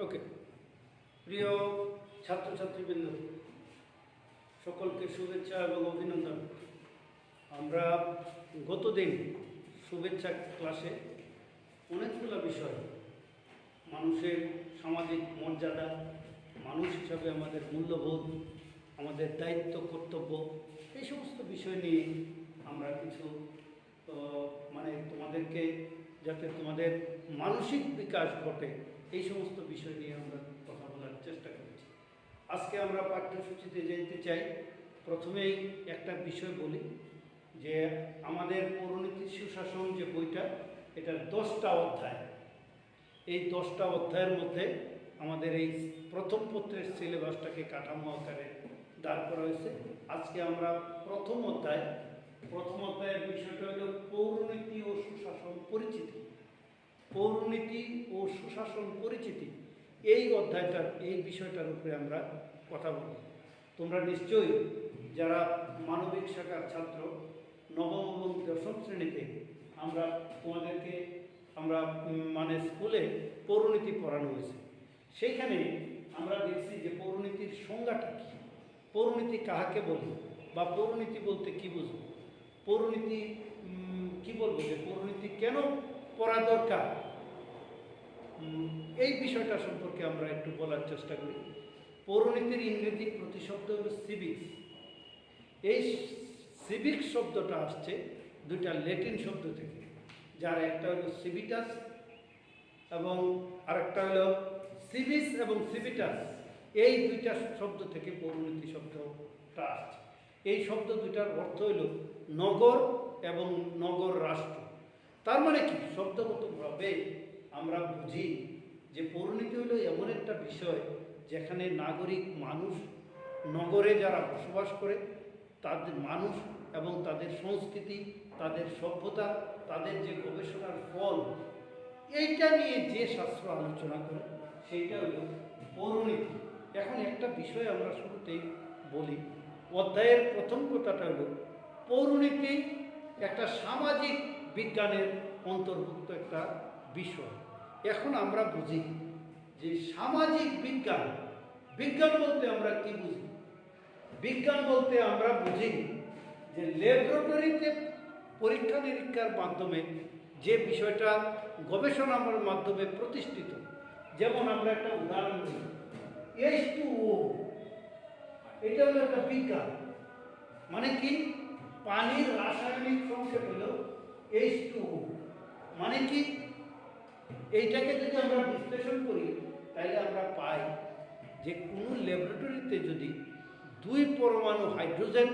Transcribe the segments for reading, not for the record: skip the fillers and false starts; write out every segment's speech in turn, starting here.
ওকে, প্রিয় ছাত্রছাত্রীবৃন্দ, সকলকে শুভেচ্ছা এবং অভিনন্দন। আমরা গতদিন শুভেচ্ছা ক্লাসে অনেকগুলো বিষয়, মানুষের সামাজিক মর্যাদা, মানুষ হিসাবে আমাদের মূল্যবোধ, আমাদের দায়িত্ব কর্তব্য, এই সমস্ত বিষয় নিয়ে আমরা কিছু তোমাদেরকে যাতে তোমাদের মানসিক বিকাশ ঘটে এই সমস্ত বিষয় নিয়ে আমরা কথা বলার চেষ্টা করেছি। আজকে আমরা পাঠ্যসূচিতে যেতে চাই। প্রথমেই একটা বিষয় বলি যে আমাদের পৌরনীতি সুশাসন যে বইটা, এটার 10টা অধ্যায়। এই 10টা অধ্যায়ের মধ্যে আমাদের এই প্রথম পত্রের সিলেবাসটাকে কাঠামো আকারে দাঁড় করা হয়েছে। আজকে আমরা প্রথম অধ্যায়ের বিষয়টা হলো পৌরনীতি ও সুশাসন পরিচিতি। পৌরনীতি ও সুশাসন পরিচিতি এই অধ্যায়টার, এই বিষয়টার উপরে আমরা কথা বলব। তোমরা নিশ্চয়ই যারা মানবিক শাখার ছাত্র, নবম এবং দশম শ্রেণীতে তোমাদেরকে স্কুলে পৌরনীতি পড়ানো হয়েছে। সেইখানে আমরা দেখছি যে পৌরনীতির সংজ্ঞাটা কী, পৌরনীতি কাহাকে বলি বা পৌরনীতি বলতে কী বুঝবো, পৌরনীতি কী বলবো, যে পৌরনীতি কেন পড়া দরকার, এই বিষয়টা সম্পর্কে আমরা একটু বলার চেষ্টা করি। পৌরনীতির ইংরেজি প্রতিশব্দ হল সিভিক্স। এই সিভিক্স শব্দটা আসছে দুইটা ল্যাটিন শব্দ থেকে, যার একটা হলো সিভিটাস এবং আরেকটা হলো সিভিস এবং সিভিটাস। এই দুইটা শব্দ থেকে পৌরনীতি শব্দটা আসছে। এই শব্দ দুইটার অর্থ হল নগর এবং নগর রাষ্ট্র। তার মানে কি, শব্দগতভাবে আমরা বুঝি যে পৌরনীতি হলো এমন একটা বিষয় যেখানে নাগরিক মানুষ, নগরে যারা বসবাস করে তাদের মানুষ এবং তাদের সংস্কৃতি, তাদের সভ্যতা, তাদের যে গবেষণার ফল, এইটা নিয়ে যে শাস্ত্র আলোচনা করে সেইটা হলো পৌরনীতি। এখন একটা বিষয় আমরা শুরুতেই বলি, অধ্যায়ের প্রথম কথাটা হলো পৌরনীতি একটা সামাজিক বিজ্ঞানের অন্তর্ভুক্ত একটা বিষয়। এখন আমরা বুঝি যে সামাজিক বিজ্ঞান, বিজ্ঞান বলতে আমরা কি বুঝি? বিজ্ঞান বলতে আমরা বুঝি যে ল্যাবরেটরিতে পরীক্ষা নিরীক্ষার মাধ্যমে যে বিষয়টা গবেষণার মাধ্যমে প্রতিষ্ঠিত। যেমন আমরা একটা উদাহরণ দিই, H2O, এটা হলো একটা বিজ্ঞান। মানে কি, পানির রাসায়নিক সংকেত হলো H2O। মানে কি, এইটাকে যদি আমরা বিশ্লেষণ করি তাহলে আমরা পাই যে কোনো ল্যাবরেটরিতে যদি 2 পরমাণু হাইড্রোজেন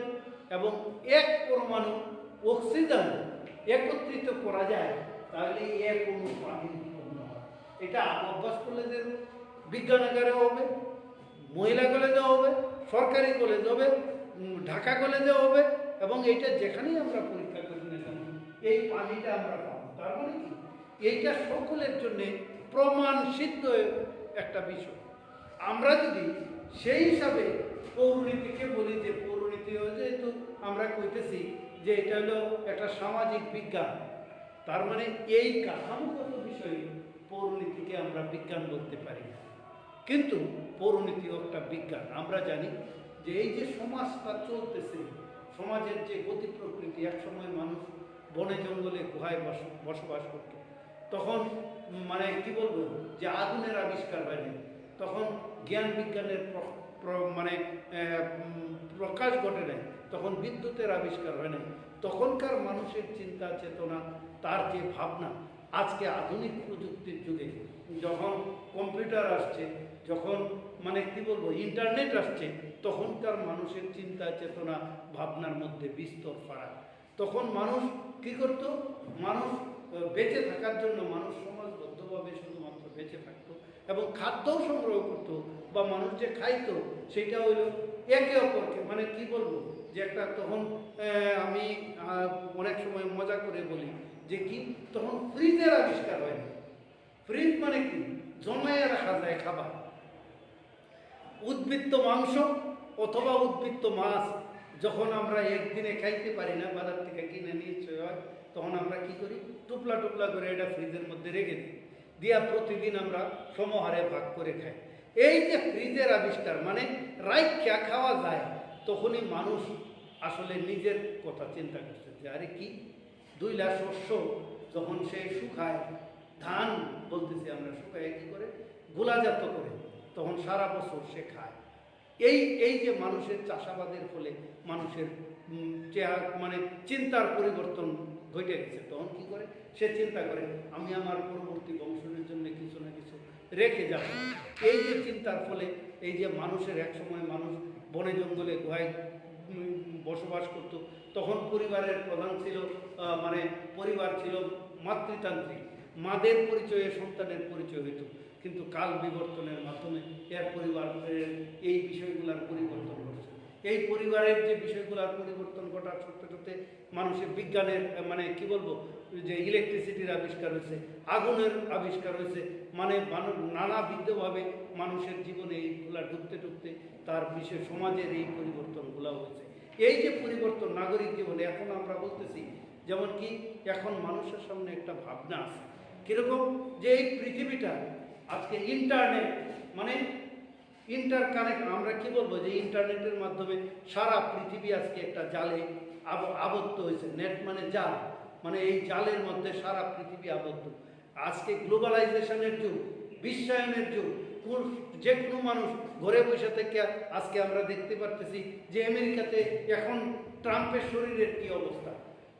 এবং 1 পরমাণু অক্সিজেন একত্রিত করা যায় তাহলে কোনো পানির উৎপন্ন হয়। এটা আব্বাস কলেজের বিজ্ঞানাগারে হবে, মহিলা কলেজে হবে, সরকারি কলেজ হবে, ঢাকা কলেজে হবে, এবং এইটা যেখানেই আমরা পরীক্ষা করি না কেন এই পানিটা আমরা পাবো। তার মানে কি, এইটা সকলের জন্যে প্রমাণ সিদ্ধ একটা বিষয়। আমরা যদি সেই হিসাবে পৌরনীতিকে বলি যে পৌরনীতি, যেহেতু আমরা কইতেছি যে এটা হলো একটা সামাজিক বিজ্ঞান, তার মানে এই কাঠামোগত বিষয়ে পৌরনীতিকে আমরা বিজ্ঞান বলতে পারি না। কিন্তু পৌরনীতিও একটা বিজ্ঞান। আমরা জানি যে এই যে সমাজটা চলতেছে, সমাজের যে গতি প্রকৃতি, একসময় মানুষ বনে জঙ্গলে গুহায় বসবাস করত, তখন কি বলবো যে আগুনের আবিষ্কার হয়নি, তখন জ্ঞান বিজ্ঞানের প্রকাশ ঘটে নাই, তখন বিদ্যুতের আবিষ্কার হয় নাই, তখনকার মানুষের চিন্তা চেতনা, তার যে ভাবনা, আজকে আধুনিক প্রযুক্তির যুগে যখন কম্পিউটার আসছে, যখন ইন্টারনেট আসছে, তখনকার মানুষের চিন্তা চেতনা ভাবনার মধ্যে বিস্তর ফারাক। তখন মানুষ কি করত, মানুষ বেঁচে থাকার জন্য মানুষ সমাজবদ্ধভাবে শুধুমাত্র বেঁচে থাকতো এবং খাদ্যও সংগ্রহ করতো, বা মানুষ যে খাইতো সেটা হইল একে অপরকে, যে একটা, তখন আমি অনেক সময় মজা করে বলি যে কি, তখন ফ্রিজের আবিষ্কার হয়নি। ফ্রিজ মানে কি, জমাইয়া রাখা যায় খাবার। উদ্বৃত্ত মাংস অথবা উদ্বৃত্ত মাছ যখন আমরা একদিনে খাইতে পারি না, বাজার থেকে কিনে নিয়ে হয়, তখন আমরা কি করি, টুপলা টুপলা করে এটা ফ্রিজের মধ্যে রেখে দিই। দিয়া প্রতিদিন আমরা সমহারে ভাগ করে খাই। এই যে ফ্রিজের আবিষ্কার, মানে রাইখা খাওয়া যায়, তখনই মানুষ আসলে নিজের কথা চিন্তা করছে যে আরে কি 2 লাখ শস্য যখন সে শুকায়, ধান বলতেছি আমরা, শুকায় কি করে গোলাজাত করে, তখন সারা বছর সে খায়। এই যে মানুষের চাষাবাদের ফলে মানুষের মানে চিন্তার পরিবর্তন ঘটে গেছে। তখন কি করে সে চিন্তা করে আমি আমার পরবর্তী বংশের জন্য কিছু না কিছু রেখে যাব। এই যে চিন্তার ফলে এই যে মানুষের, এক সময় মানুষ বনে জঙ্গলে গুহায় বসবাস করত, তখন পরিবারের প্রধান ছিল মানে পরিবার ছিল মাতৃতান্ত্রিক, মাদের পরিচয়ে সন্তানের পরিচয় হইত। কিন্তু কাল বিবর্তনের মাধ্যমে এর পরিবারের এই বিষয়গুলোর পরিবর্তন ঘটছে। এই পরিবারের যে বিষয়গুলোর পরিবর্তন ঘটার সাথে সাথে মানুষের বিজ্ঞানের মানে কি বলবো, যে ইলেকট্রিসিটির আবিষ্কার হয়েছে, আগুনের আবিষ্কার হয়েছে, মানে নানাবিধভাবে মানুষের জীবনে এইগুলা ঢুকতে ঢুকতে তার বিশেষ সমাজের এই পরিবর্তনগুলো হয়েছে। এই যে পরিবর্তন নাগরিক জীবনে, এখন আমরা বলতেছি যেমন কি এখন মানুষের সামনে একটা ভাবনা আছে কিরকম, যে এই পৃথিবীটা আজকে ইন্টারনেট মানে ইন্টারকানেক্ট, আমরা কি বলবো, যে ইন্টারনেটের মাধ্যমে সারা পৃথিবী আজকে একটা জালে আবদ্ধ হয়েছে। নেট মানে জাল, মানে এই জালের মধ্যে সারা পৃথিবী আবদ্ধ। আজকে গ্লোবালাইজেশনের যুগ, বিশ্বায়নের যুগ, যে কোনো মানুষ ঘরে বসে থেকে আজকে আমরা দেখতে পারতেছি যে আমেরিকাতে এখন ট্রাম্পের শরীরের কি অবস্থা,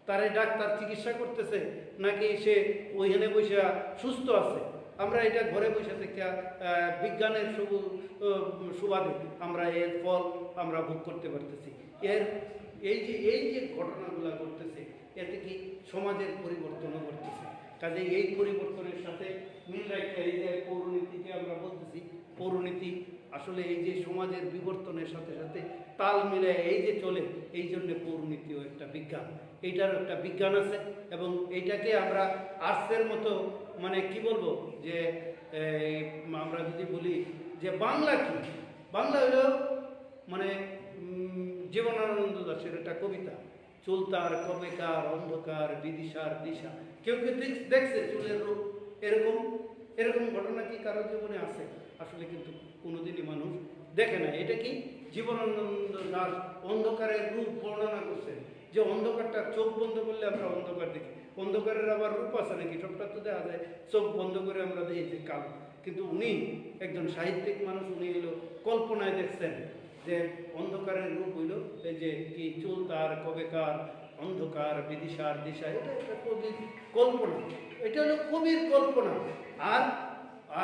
তারে ডাক্তার চিকিৎসা করতেছে নাকি সে ওইখানে বসে সুস্থ আছে। আমরা এটা ঘরে বসে থেকে বিজ্ঞানের সুবাদে আমরা এর ফল আমরা ভোগ করতে পারতেছি। এই যে ঘটনাগুলো ঘটতেছে, এতে কি সমাজের পরিবর্তনও ঘটতেছে। কাজে এই পরিবর্তনের সাথে মিল রাখতে এই যে পৌরনীতিকে আমরা বলতেছি, পৌরনীতি আসলে এই যে সমাজের বিবর্তনের সাথে সাথে তাল মিলে এই যে চলে, এই জন্য পৌরনীতিও একটা বিজ্ঞান, এইটার একটা বিজ্ঞান আছে। এবং এইটাকে আমরা আর্টসের মতো মানে কি বলবো, যে আমরা যদি বলি যে বাংলা কি, বাংলা হলো মানে জীবনানন্দ দাশের একটা কবিতা, চুলতার কবেকার অন্ধকার বিদিশার দিশা। কেউ কেউ দেখছে চুলের রূপ, এরকম এরকম ঘটনা কি কারোর জীবনে আছে? আসলে কিন্তু কোনোদিনই মানুষ দেখে না। এটা কি জীবনানন্দ দাশ অন্ধকারের রূপ বর্ণনা করছেন, যে অন্ধকারটা চোখ বন্ধ করলে আমরা অন্ধকার দেখি, অন্ধকারের আবার রূপ আছে নাকি, সবটা তো দেখা যায় চোখ বন্ধ করে আমরা দেখি যে কালো। কিন্তু উনি একজন সাহিত্যিক মানুষ, উনি হলো কল্পনায় দেখছেন যে অন্ধকারের রূপ হইল এই যে কি চুল তার কবেকার অন্ধকার বিদিশার দিশা। এটা একটা কবির কল্পনা, এটা হলো কবির কল্পনা। আর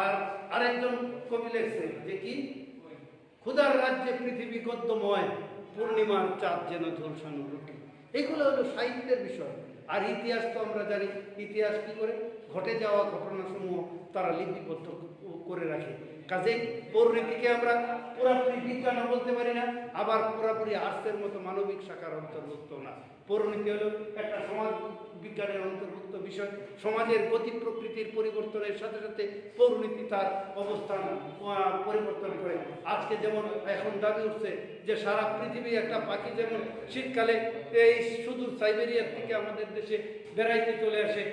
আর আরেকজন কবি লেখছে যে কি ক্ষুধার রাজ্যে পৃথিবী গদ্যময় পূর্ণিমার চাঁদ যেন ঝলসানো রুটি। এইগুলো হলো সাহিত্যের বিষয়। আর ইতিহাস তো আমরা জানি, ইতিহাস কি করে ঘটে যাওয়া ঘটনাসমূহ তারা লিপিবদ্ধ করে রাখে। কাজেই পৌরনীতিকে আমরা পুরাপুরি বিজ্ঞানও বলতে পারি না, আবার পুরাপুরি আর্টসের মতো মানবিক শাখার অন্তর্ভুক্ত না। পৌরনীতি হলো একটা সমাজ বিজ্ঞানের অন্তর্ভুক্ত বিষয়। সমাজের গতি প্রকৃতির পরিবর্তনের সাথে সাথে পৌরনীতি তার অবস্থান পরিবর্তন করে। আজকে যেমন এখন দাবি উঠছে যে সারা পৃথিবী একটা পাখি যেমন শীতকালে এই সুদূর সাইবেরিয়ার থেকে আমাদের দেশে বেড়াইতে চলে আসে,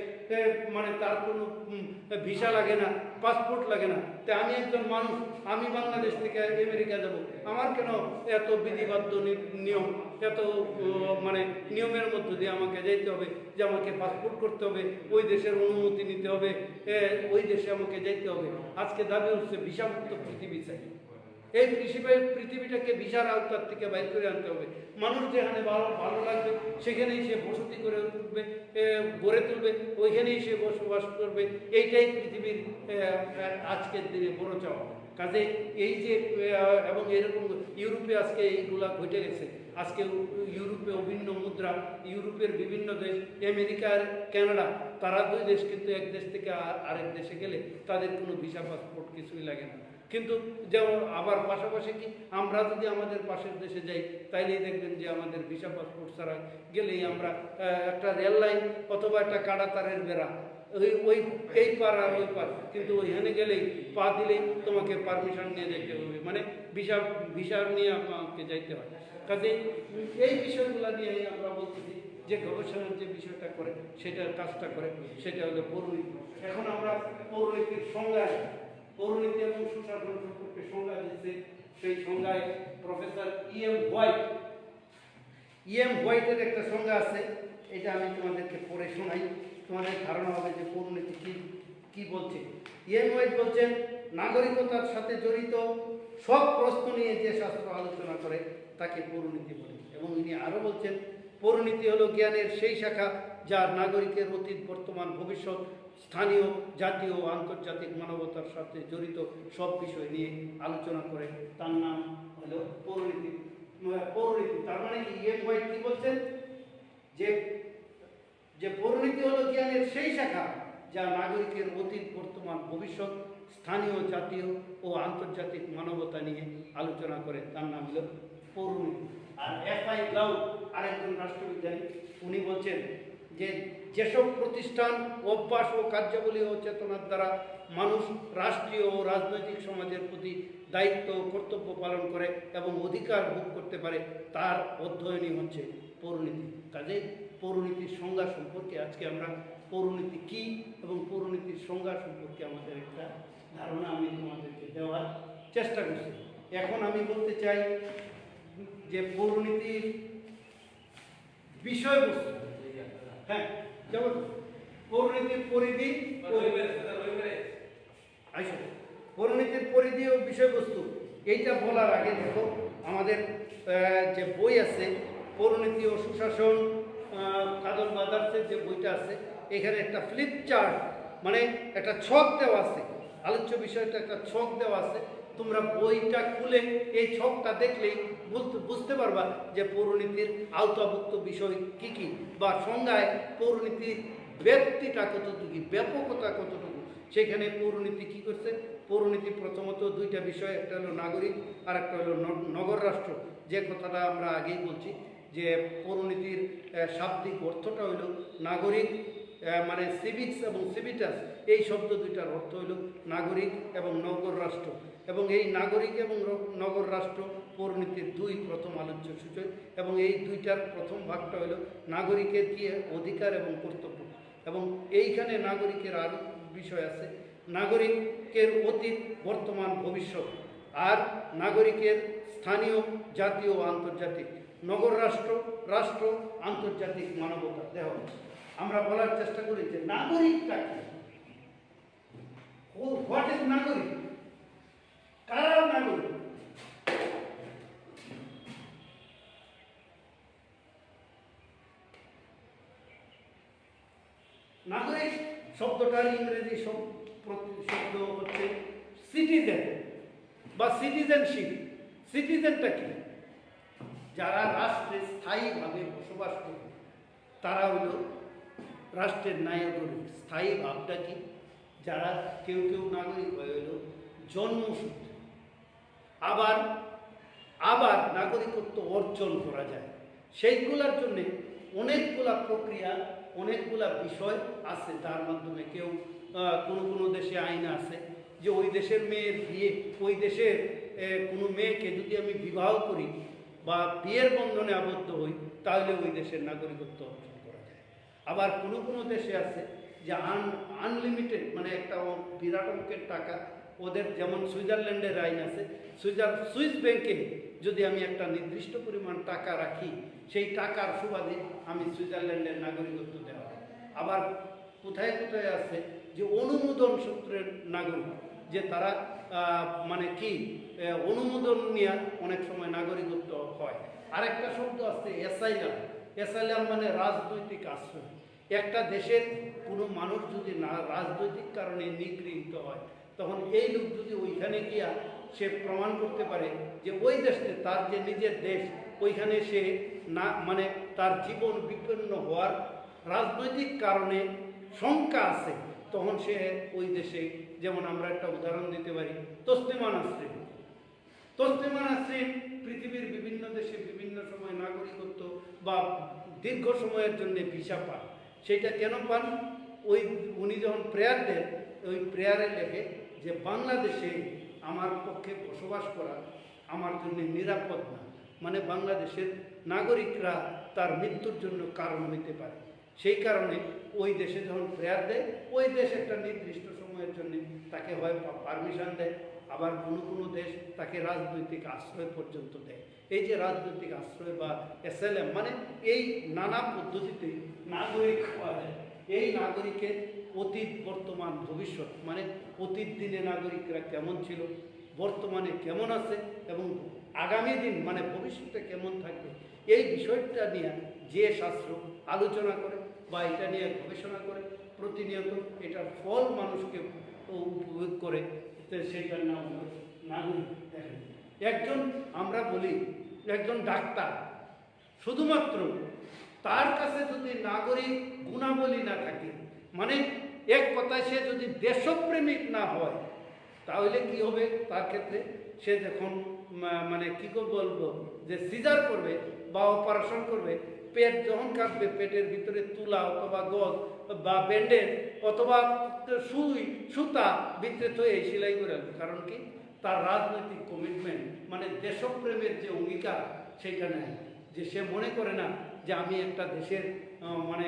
মানে তার কোনো ভিসা লাগে না, পাসপোর্ট লাগে না। তা আমি একজন মানুষ, আমি বাংলাদেশ থেকে আমেরিকা যাব, আমার কেন এত বিধিবদ্ধ নিয়ম, এত মানে নিয়মের মধ্য দিয়ে আমাকে যেতে হবে, যে আমাকে পাসপোর্ট করতে হবে, ওই দেশের অনুমতি নিতে হবে, ওই দেশে আমাকে যেতে হবে। আজকে দাবি হচ্ছে ভিসামুক্ত পৃথিবী চাই। এই পৃথিবীটাকে ভিসার আওতার থেকে বাইর করে আনতে হবে। মানুষ যেখানে ভালো লাগবে সেখানেই সে বসতি করে উঠবে, গড়ে তুলবে, ওইখানেই সে বসবাস করবে। এইটাই পৃথিবীর আজকের দিনে বড় চাওয়া। কাজে এই যে এবং এরকম ইউরোপে আজকে এইগুলা ঘটে গেছে। আজকে ইউরোপে অভিন্ন মুদ্রা, ইউরোপের বিভিন্ন দেশ, আমেরিকার কানাডা, তারা দুই দেশ কিন্তু এক দেশ থেকে আরেক দেশে গেলে তাদের কোনো ভিসা পাসপোর্ট কিছুই লাগে না। কিন্তু যেমন আবার পাশাপাশি কি আমরা যদি আমাদের পাশের দেশে যাই তাইলেই দেখবেন যে আমাদের ভিসা পাসপোর্ট ছাড়া গেলেই আমরা একটা রেল লাইন অথবা একটা কাঁটা তারের বেড়া, ওই এই পার আর ওই পার, কিন্তু ওইখানে গেলেই পা দিলেই তোমাকে পারমিশন নিয়ে যেতে হবে, মানে ভিসা নিয়ে আমাকে যাইতে হয়। কাজে এই বিষয়গুলো নিয়ে আমরা বলতেছি যে গবেষণার যে বিষয়টা করে সেটার কাজটা করে, সেটা হলো পৌরনীতি। এখন আমরা পৌরনীতির সংজ্ঞায়, পৌরনীতি এবং সুশাসন সম্পর্কে সংজ্ঞা দিচ্ছে। সেই সংজ্ঞায় প্রফেসর হোয়াইটের একটা সংজ্ঞা আছে, এটা আমি তোমাদেরকে পড়ে শোনাই, তোমাদের ধারণা হবে যে পৌরনীতি কি বলছে। হোয়াইট বলছেন, নাগরিকতার সাথে জড়িত সব প্রশ্ন নিয়ে যে শাস্ত্র আলোচনা করে তাকে পৌরনীতি বলে। এবং ইনি আরও বলছেন, পৌরনীতি হলো জ্ঞানের সেই শাখা যার নাগরিকের অতীত, বর্তমান, ভবিষ্যৎ, স্থানীয়, জাতীয় ও আন্তর্জাতিক মানবতার সাথে জড়িত সব বিষয় নিয়ে আলোচনা করে, তার নাম হলো পৌরনীতি। তার মানে কি হোয়াইট কি বলছেন, যে পৌরনীতি হলো জ্ঞানের সেই শাখা যা নাগরিকের অতীত, বর্তমান, ভবিষ্যৎ, স্থানীয়, জাতীয় ও আন্তর্জাতিক মানবতা নিয়ে আলোচনা করে, তার নাম হলো পৌরনীতি। আর এফআই গ্লাউড আরেকজন রাষ্ট্রবিজ্ঞানী, উনি বলছেন যে যেসব প্রতিষ্ঠান, অভ্যাস ও কার্যাবলী ও চেতনার দ্বারা মানুষ রাষ্ট্রীয় ও রাজনৈতিক সমাজের প্রতি দায়িত্ব ও কর্তব্য পালন করে এবং অধিকার ভোগ করতে পারে, তার অধ্যয়নই হচ্ছে পৌরনীতি। কাজে পৌরনীতির সংজ্ঞা সম্পর্কে আজকে আমরা পৌরনীতি কী এবং পৌরনীতির সংজ্ঞা সম্পর্কে আমাদের একটা ধারণা আমি তোমাদেরকে দেওয়ার চেষ্টা করছি। এখন আমি বলতে চাই যে পৌরনীতির বিষয়বস্তু, হ্যাঁ যেমন পৌরনীতির পরিধি, পৌরনীতির পরিধি ও বিষয়বস্তু, এইটা বলার আগে দেখো আমাদের যে বই আছে পৌরনীতি ও সুশাসন, কাজল ব্রাদার্সের যে বইটা আছে, এখানে একটা ফ্লিপ চার্ট মানে একটা ছক দেওয়া আছে, আলোচ্য বিষয়টা একটা ছক দেওয়া আছে। তোমরা বইটা খুলে এই ছকটা দেখলেই বুঝতে পারবা যে পৌরনীতির আওতাভুক্ত বিষয় কি কি, বা সংজ্ঞায় পৌরনীতির ব্যক্তিটা কতটুকু, ব্যাপকতা কতটুকু। সেখানে পৌরনীতি কি করছে, পৌরনীতি প্রথমত দুইটা বিষয়, একটা হলো নাগরিক আর একটা হলো নগর রাষ্ট্র। যে কথাটা আমরা আগেই বলছি যে পৌরনীতির শাব্দিক অর্থটা হইল নাগরিক, মানে সিভিক্স এবং সিভিটাস, এই শব্দ দুইটার অর্থ হইল নাগরিক এবং নগর রাষ্ট্র। এবং এই নাগরিক এবং নগর রাষ্ট্র পৌরনীতির দুই প্রথম আলোচ্য সূচক। এবং এই দুইটার প্রথম ভাগটা হইল নাগরিকের কি অধিকার এবং কর্তব্য। এবং এইখানে নাগরিকের আরও বিষয় আছে, নাগরিকের অতীত, বর্তমান, ভবিষ্যৎ, আর নাগরিকের স্থানীয়, জাতীয়, আন্তর্জাতিক, নগর রাষ্ট্র, রাষ্ট্র, আন্তর্জাতিক মানবতা। দেখো আমরা বলার চেষ্টা করি যে নাগরিকটা কি, হোয়াট ইজ নাগরিক, কারা নাগরিক। নাগরিক শব্দটার ইংরেজি শব্দ হচ্ছে সিটিজেন বা সিটিজেনশিপ। সিটিজেনটা কি, যারা রাষ্ট্রে স্থায়ীভাবে বসবাস করে তারা হইল রাষ্ট্রের নাগরিক। স্থায়ী ভাবটা কি, যারা কেউ নাগরিক হয়ে হইল জন্মসূত্রে, আবার নাগরিকত্ব অর্জন করা যায়। সেইগুলোর জন্য অনেকগুলা প্রক্রিয়া, অনেকগুলা বিষয় আছে, তার মাধ্যমে কেউ কোনো দেশে আইন আছে যে ওই দেশের মেয়ের বিয়ে, ওই দেশের কোনো মেয়েকে যদি আমি বিবাহ করি বা বিয়ের বন্ধনে আবদ্ধ হই তাহলে ওই দেশের নাগরিকত্ব অর্জন করা যায়। আবার কোনো দেশে আছে যে আনলিমিটেড, মানে একটা বিরাট অঙ্কের টাকা, ওদের যেমন সুইজারল্যান্ডের আইন আছে, সুইস ব্যাংকে যদি আমি একটা নির্দিষ্ট পরিমাণ টাকা রাখি, সেই টাকার সুবাদে আমি সুইজারল্যান্ডের নাগরিকত্ব দেওয়া হয়। আবার কোথায় আছে যে অনুমোদন সূত্রের নাগরিক, যে তারা মানে কি অনুমোদন নিয়ে অনেক সময় নাগরিকত্ব হয়। আরেকটা শব্দ আছে অ্যাসাইলাম। অ্যাসাইলাম মানে রাজনৈতিক আশ্রয়। একটা দেশের কোনো মানুষ যদি রাজনৈতিক কারণে নিগৃহীত হয়, তখন এই লোক যদি ওইখানে গিয়া সে প্রমাণ করতে পারে যে ওই দেশে তার যে নিজের দেশ, ওইখানে সে না মানে তার জীবন বিপন্ন হওয়ার রাজনৈতিক কারণে শঙ্কা আছে, তখন সে ওই দেশে, যেমন আমরা একটা উদাহরণ দিতে পারি তসলিমা নাসরিন। তসলিমা নাসরিন পৃথিবীর বিভিন্ন দেশে বিভিন্ন সময় নাগরিকত্ব বা দীর্ঘ সময়ের জন্য ভিসা পান। সেটা কেন পান? উনি যখন প্রেয়ার দেন, ওই প্রেয়ারে লেখে যে বাংলাদেশে আমার পক্ষে বসবাস করা আমার জন্য নিরাপদ না, মানে বাংলাদেশের নাগরিকরা তার মৃত্যুর জন্য কারণ হইতে পারে। সেই কারণে ওই দেশে যখন প্রেয়ার দেয়, ওই দেশ একটা নির্দিষ্ট সময়ের জন্য তাকে হয় পারমিশন দেয়, আবার কোনো কোনো দেশ তাকে রাজনৈতিক আশ্রয় পর্যন্ত দেয়। এই যে রাজনৈতিক আশ্রয় বা SLM, মানে এই নানা পদ্ধতিতে নাগরিক হওয়া যায়। এই নাগরিকের অতীত, বর্তমান, ভবিষ্যৎ, মানে অতীত দিনে নাগরিকরা কেমন ছিল, বর্তমানে কেমন আছে এবং আগামী দিন মানে ভবিষ্যতে কেমন থাকবে, এই বিষয়টা নিয়ে যে শাস্ত্র আলোচনা করে বা এটা নিয়ে গবেষণা করে প্রতিনিয়ত এটার ফল মানুষকে উপভোগ করে, সেটার নাম হলো নাগরিক। একজন, আমরা বলি একজন ডাক্তার, শুধুমাত্র তার কাছে যদি নাগরিক গুণাবলী না থাকে, মানে এক কথায় সে যদি দেশপ্রেমিক না হয়, তাহলে কি হবে তার ক্ষেত্রে? সে যখন মানে কি বলবো যে সিজার করবে বা অপারেশন করবে, পেট যখন কাটবে, পেটের ভিতরে তুলা অথবা গজ বা ব্যান্ডেজ অথবা সুই সুতা ভিতরে তো এই সেলাই করে, কারণ কি? তার রাজনৈতিক কমিটমেন্ট, মানে দেশপ্রেমের যে অঙ্গীকার সেটা নেয়, যে সে মনে করে না যে আমি একটা দেশের মানে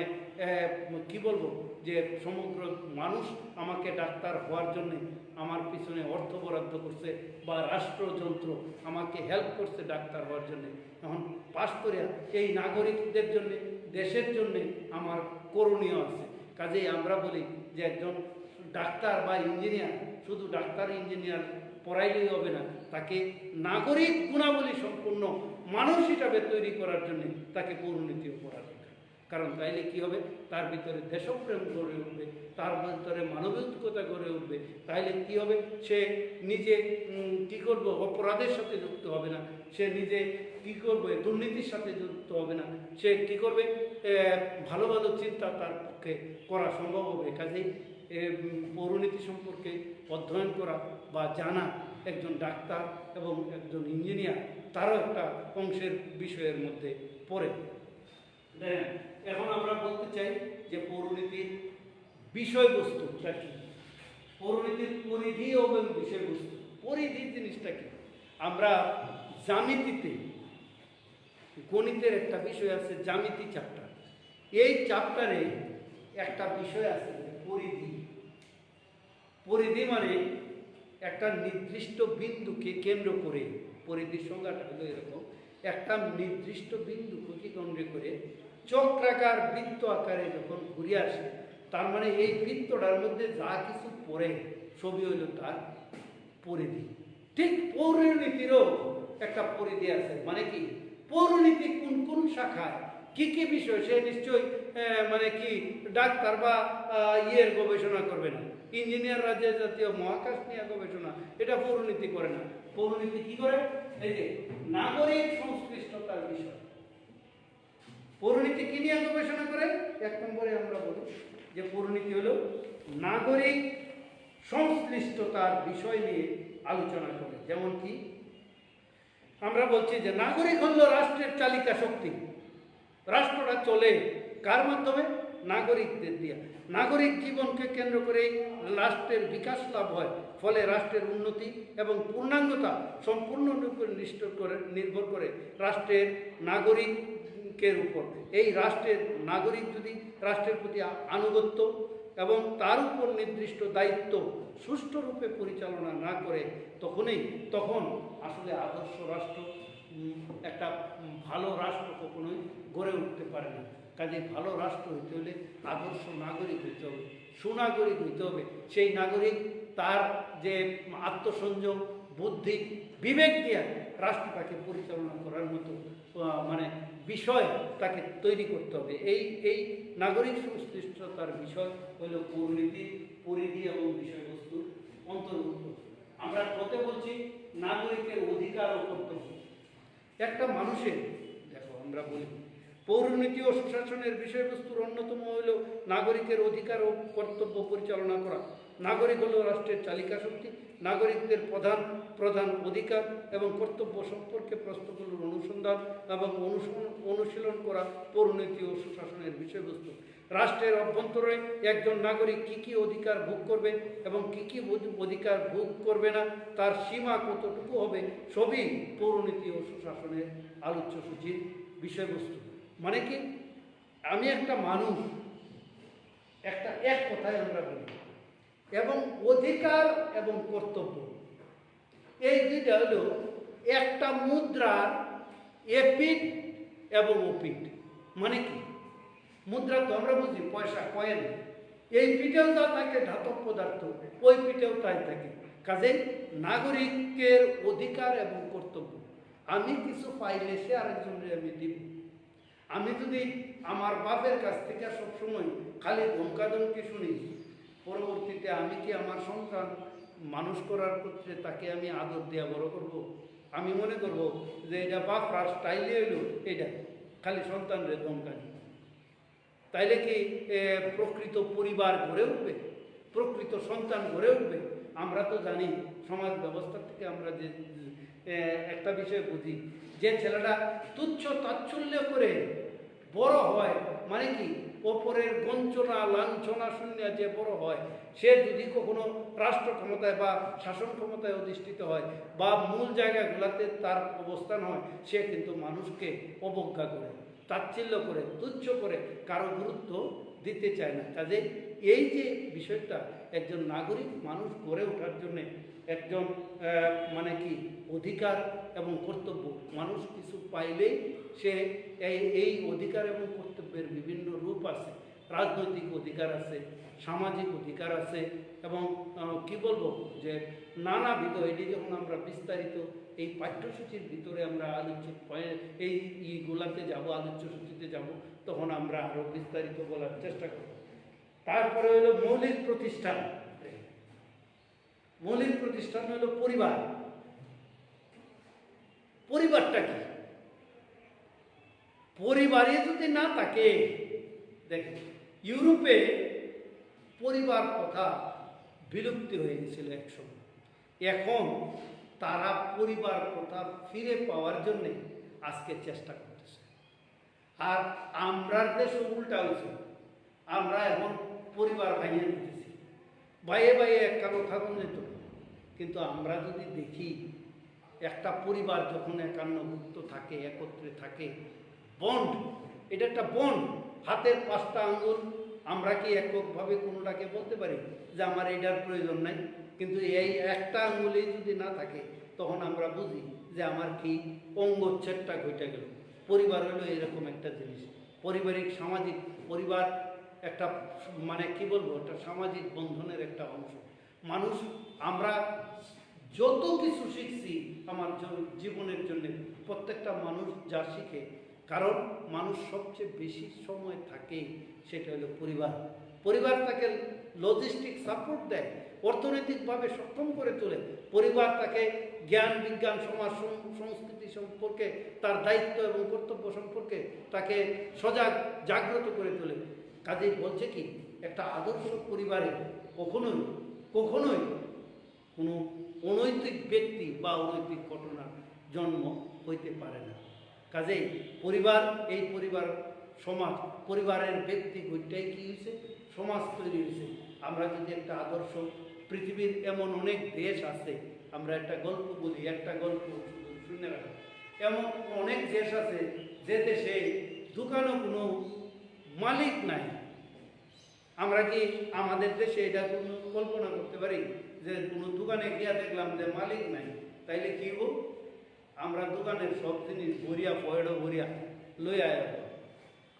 কি বলবো যে সমগ্র মানুষ আমাকে ডাক্তার হওয়ার জন্যে আমার পিছনে অর্থ বরাদ্দ করছে বা রাষ্ট্রযন্ত্র আমাকে হেল্প করছে ডাক্তার হওয়ার জন্যে, এখন পাশ করে এই নাগরিকদের জন্যে, দেশের জন্যে আমার করণীয় আছে। কাজেই আমরা বলি যে একজন ডাক্তার বা ইঞ্জিনিয়ার শুধু ডাক্তার ইঞ্জিনিয়ার পড়াইলেই হবে না, তাকে নাগরিক গুণাবলী সম্পূর্ণ মানুষ হিসাবে তৈরি করার জন্য তাকে পৌরনীতিও পড়া দরকার। কারণ তাইলে কি হবে? তার ভিতরে দেশপ্রেম গড়ে উঠবে, তার ভিতরে মানবিকতা গড়ে উঠবে। তাইলে কি হবে? সে নিজে কি করবো অপরাধের সাথে যুক্ত হবে না, সে নিজে কি করবে দুর্নীতির সাথে যুক্ত হবে না, সে কি করবে ভালো ভালো চিন্তা তার পক্ষে করা সম্ভব হবে। কাজেই পৌরনীতি সম্পর্কে অধ্যয়ন করা বা জানা একজন ডাক্তার এবং একজন ইঞ্জিনিয়ার তারও একটা অংশের বিষয়ের মধ্যে পড়ে। এখন আমরা বলতে চাই যে পৌরনীতির বিষয়বস্তুটা কি, পৌরনীতির পরিধি এবং বিষয়বস্তু। পরিধি জিনিসটা কি? আমরা জ্যামিতিতে, গণিতের একটা বিষয় আছে জ্যামিতি চ্যাপ্টার, এই চ্যাপ্টারে একটা বিষয় আছে পরিধি। পরিধি মানে একটা নির্দিষ্ট বিন্দুকে কেন্দ্র করে, পরিধির সংজ্ঞাটা হলো এরকম, একটা নির্দিষ্ট বিন্দুকে কেন্দ্র করে চক্রাকার বৃত্ত আকারে যখন ঘুরে আসে, তার মানে এই বৃত্তটার মধ্যে যা কিছু পড়ে ছবি হইল তার পরিধি। ঠিক পৌরনীতিরও একটা পরিধি আছে, মানে কি পৌরনীতি কোন কোন শাখায় কি কি বিষয়, সে নিশ্চয়ই মানে কি ডাক্তার বা ইয়ের গবেষণা করবে না, ইঞ্জিনিয়াররা যে জাতীয় মহাকাশ নিয়ে গবেষণা, এটা পৌরনীতি করে না। পৌরনীতি কি করে? এই যে নাগরিক সংশ্লিষ্টতার বিষয়। পৌরনীতি কি নিয়ে গবেষণা করে? এক নম্বরে আমরা বলি যে পৌরনীতি হলো নাগরিক সংশ্লিষ্টতার বিষয় নিয়ে আলোচনা করে। যেমন কি আমরা বলছি যে নাগরিক হলো রাষ্ট্রের চালিকা শক্তি। রাষ্ট্রটা চলে কার মাধ্যমে? নাগরিকদের দিয়ে। নাগরিক জীবনকে কেন্দ্র করে রাষ্ট্রের বিকাশ লাভ হয়, ফলে রাষ্ট্রের উন্নতি এবং পূর্ণাঙ্গতা সম্পূর্ণরূপে নির্ভর করে রাষ্ট্রের নাগরিকের উপর। এই রাষ্ট্রের নাগরিক যদি রাষ্ট্রের প্রতি আনুগত্য এবং তার উপর নির্দিষ্ট দায়িত্ব সুষ্ঠুরূপে পরিচালনা না করে, তখন আসলে আদর্শ রাষ্ট্র, একটা ভালো রাষ্ট্র কখনোই গড়ে উঠতে পারে না। কাজে ভালো রাষ্ট্র হইতে হলে আদর্শ নাগরিক হইতে হবে, সুনাগরিক হইতে হবে। সেই নাগরিক তার যে আত্মসংযম, বুদ্ধি, বিবেক দিয়ে রাষ্ট্রটাকে পরিচালনা করার মতো মানে বিষয় তাকে তৈরি করতে হবে। এই নাগরিক সংশ্লিষ্টতার বিষয় হল পৌরনীতির পরিধি এবং বিষয়বস্তুর অন্তর্ভুক্ত। আমরা কতে বলছি নাগরিকের অধিকার ও কর্তব্য। একটা মানুষের, দেখো আমরা বলি পৌরনীতি ও সুশাসনের বিষয়বস্তুর অন্যতম হইল নাগরিকের অধিকার ও কর্তব্য পরিচালনা করা। নাগরিক হল রাষ্ট্রের চালিকা শক্তি। নাগরিকদের প্রধান অধিকার এবং কর্তব্য সম্পর্কে প্রশ্নগুলোর অনুসন্ধান এবং অনুশীলন করা পৌরনীতি ও সুশাসনের বিষয়বস্তু। রাষ্ট্রের অভ্যন্তরে একজন নাগরিক কী কী অধিকার ভোগ করবে এবং কী কী অধিকার ভোগ করবে না, তার সীমা কতটুকু হবে, সবই পৌরনীতি ও সুশাসনের আলোচ্য সূচির বিষয়বস্তু। মানে কি, আমি একটা মানুষ, এক কথায় আমরা বলি, এবং অধিকার এবং কর্তব্য, এই দুইটা হলো একটা মুদ্রার এপিঠ এবং ওপিঠ। মানে কি, মুদ্রা তো আমরা বুঝি পয়সা, কয়েন, এই পিঠেও যা থাকে ধাতব পদার্থ, ওই পিঠেও তাই থাকে। কাজেই নাগরিকের অধিকার এবং কর্তব্য, আমি কিছু পাইলে সে আরেকজনের আমি দিব। আমি যদি আমার বাপের কাছ থেকে সবসময় খালি ধমকাধমকি শুনি, পরবর্তীতে আমি কি আমার সন্তান মানুষ করার ক্ষেত্রে তাকে আমি আদর দেওয়া বড় করব? আমি মনে করব যে এটা বাপরা স্টাইলে এলো, এটা খালি সন্তানরে ধমকানি। তাইলে কি প্রকৃত পরিবার গড়ে উঠবে? প্রকৃত সন্তান গড়ে উঠবে? আমরা তো জানি সমাজ ব্যবস্থা থেকে আমরা যে একটা বিষয় বুঝি, যে ছেলেটা তুচ্ছ তাচ্ছল্য করে বড় হয়, মানে কি অপরের বঞ্চনা লাঞ্ছনা শূন্য যে বড় হয়, সে যদি কখনো রাষ্ট্র ক্ষমতায় বা শাসন ক্ষমতায় অধিষ্ঠিত হয় বা মূল জায়গাগুলোতে তার অবস্থান হয়, সে কিন্তু মানুষকে অবজ্ঞা করে, তাচ্ছিল্য করে, তুচ্ছ করে, কারো গুরুত্ব দিতে চায় না। কাজে এই যে বিষয়টা, একজন নাগরিক মানুষ গড়ে ওঠার জন্যে একজন মানে কি অধিকার এবং কর্তব্য, মানুষ কিছু পাইলেই সে এই অধিকার এবং কর্তব্যের বিভিন্ন রূপ আছে। রাজনৈতিক অধিকার আছে, সামাজিক অধিকার আছে, এবং কি বলবো যে নানাবিধ, এটি যখন আমরা বিস্তারিত এই পাঠ্যসূচির ভিতরে আমরা আলোচ্য এইগুলাতে যাব, আলোচ্য সূচিতে যাব, তখন আমরা আরও বিস্তারিত বলার চেষ্টা করব। তারপরে হলো মৌলিক প্রতিষ্ঠান। মৌলিক প্রতিষ্ঠান হলো পরিবার। পরিবারটা কি? পরিবারে যদি না থাকে, দেখেন ইউরোপে পরিবার কথা বিলুপ্তি হয়ে গেছিল একসময়। এখন তারা পরিবার কথা ফিরে পাওয়ার জন্যে আজকে চেষ্টা করতেছে। আর আমরার দেশে উল্টা হয়েছে, আমরা এখন পরিবার ভাঙিয়ে দিতেছি, বাইয়ে বাইয়ে একান্ন থাকুন যেত। কিন্তু আমরা যদি দেখি, একটা পরিবার যখন একান্নভুক্ত থাকে, একত্রে থাকে, বন্ড, এটা একটা বন্ড, হাতের 5টা আঙ্গুল, আমরা কি এককভাবে কোনোটাকে বলতে পারি যে আমার এটার প্রয়োজন নাই? কিন্তু এই একটা আঙ্গুলেই যদি না থাকে, তখন আমরা বুঝি যে আমার কি অঙ্গচ্ছেদটা ঘটে গেল। পরিবার হলো এরকম একটা জিনিস, পারিবারিক সামাজিক পরিবার একটা মানে কি বলবো, একটা সামাজিক বন্ধনের একটা অংশ। মানুষ, আমরা যত কিছু শিখছি আমার জীবনের জন্য, প্রত্যেকটা মানুষ যা শিখে, কারণ মানুষ সবচেয়ে বেশি সময় থাকে সেটা হলো পরিবার। পরিবার তাকে লজিস্টিক সাপোর্ট দেয়, অর্থনৈতিকভাবে সক্ষম করে তোলে। পরিবার তাকে জ্ঞান, বিজ্ঞান, সমাজ, সংস্কৃতি সম্পর্কে তার দায়িত্ব এবং কর্তব্য সম্পর্কে তাকে সজাগ, জাগ্রত করে তোলে। কাজেই বলছে কি, একটা আদর্শ পরিবারে কখনোই কখনোই কোনো অনৈতিক ব্যক্তি বা অনৈতিক ঘটনার জন্ম হইতে পারে না। কাজেই পরিবার, এই পরিবার সমাজ, পরিবারের ব্যক্তি গঠটাই কি হয়েছে, সমাজ তৈরি হয়েছে। আমরা যদি একটা আদর্শ, পৃথিবীর এমন অনেক দেশ আছে, আমরা একটা গল্প বলি, একটা গল্প শুনে রাখি, এমন অনেক দেশ আছে যে দেশে দোকানও কোনো মালিক নাই। আমরা কি আমাদের দেশে এটা কোনো কল্পনা করতে পারি যে কোনো দোকানে গিয়া দেখলাম যে মালিক নাই, তাইলে কি হোক, আমরা দোকানের সব জিনিস ভরিয়া পয়ডো ভরিয়া লইয়া আসবো,